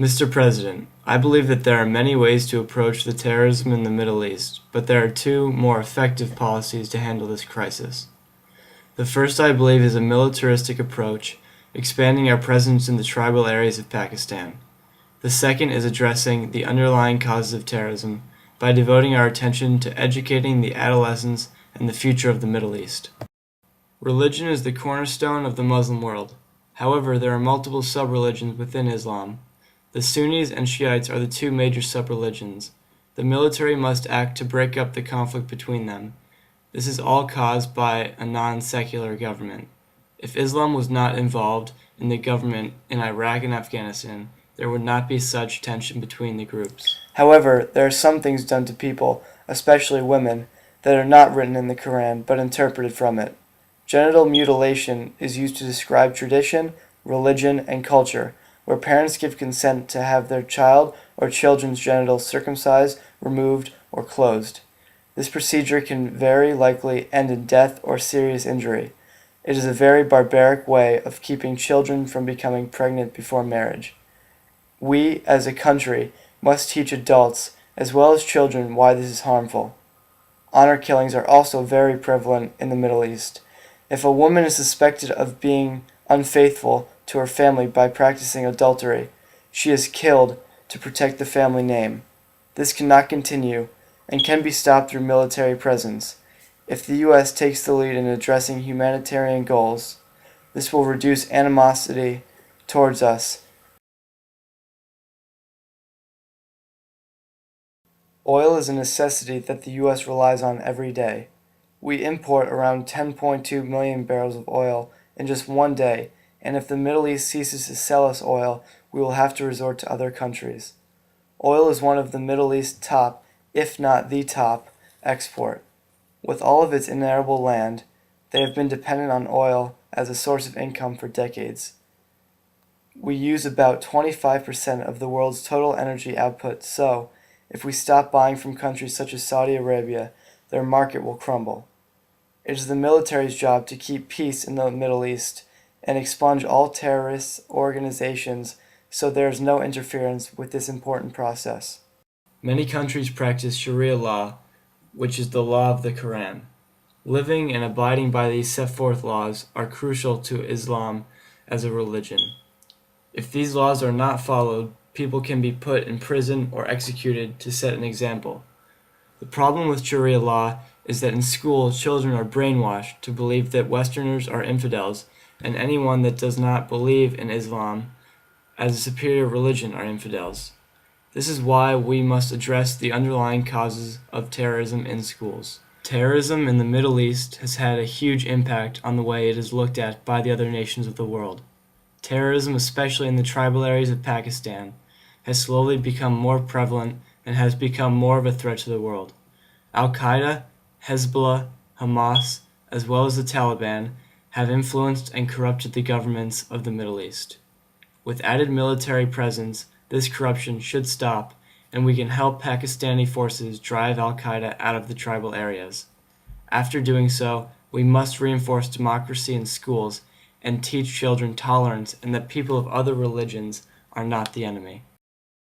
Mr. President, I believe that there are many ways to approach the terrorism in the Middle East, but there are two more effective policies to handle this crisis. The first, I believe, is a militaristic approach, expanding our presence in the tribal areas of Pakistan. The second is addressing the underlying causes of terrorism by devoting our attention to educating the adolescents and the future of the Middle East. Religion is the cornerstone of the Muslim world. However, there are multiple sub-religions within Islam. The Sunnis and Shiites are the two major sub-religions. The military must act to break up the conflict between them. This is all caused by a non-secular government. If Islam was not involved in the government in Iraq and Afghanistan, there would not be such tension between the groups. However, there are some things done to people, especially women, that are not written in the Quran but interpreted from it. Genital mutilation is used to describe tradition, religion, and culture, where parents give consent to have their child or children's genitals circumcised, removed, or closed. This procedure can very likely end in death or serious injury. It is a very barbaric way of keeping children from becoming pregnant before marriage. We, as a country, must teach adults as well as children why this is harmful. Honor killings are also very prevalent in the Middle East. If a woman is suspected of being unfaithful to her family by practicing adultery, she is killed to protect the family name. This cannot continue and can be stopped through military presence. If the U.S. takes the lead in addressing humanitarian goals, this will reduce animosity towards us. Oil is a necessity that the U.S. relies on every day. We import around 10.2 million barrels of oil in just one day, and if the Middle East ceases to sell us oil, we will have to resort to other countries. Oil is one of the Middle East's top, if not the top, export. With all of its inarable land, they have been dependent on oil as a source of income for decades. We use about 25% of the world's total energy output, so if we stop buying from countries such as Saudi Arabia, their market will crumble. It is the military's job to keep peace in the Middle East and expunge all terrorist organizations so there is no interference with this important process. Many countries practice Sharia law, which is the law of the Quran. Living and abiding by these set forth laws are crucial to Islam as a religion. If these laws are not followed, people can be put in prison or executed to set an example. The problem with Sharia law is that in school, children are brainwashed to believe that Westerners are infidels, and anyone that does not believe in Islam as a superior religion are infidels. This is why we must address the underlying causes of terrorism in schools. Terrorism in the Middle East has had a huge impact on the way it is looked at by the other nations of the world. Terrorism, especially in the tribal areas of Pakistan, has slowly become more prevalent and has become more of a threat to the world. Al-Qaeda, Hezbollah, Hamas, as well as the Taliban, have influenced and corrupted the governments of the Middle East. With added military presence, this corruption should stop, and we can help Pakistani forces drive Al-Qaeda out of the tribal areas. After doing so, we must reinforce democracy in schools and teach children tolerance and that people of other religions are not the enemy.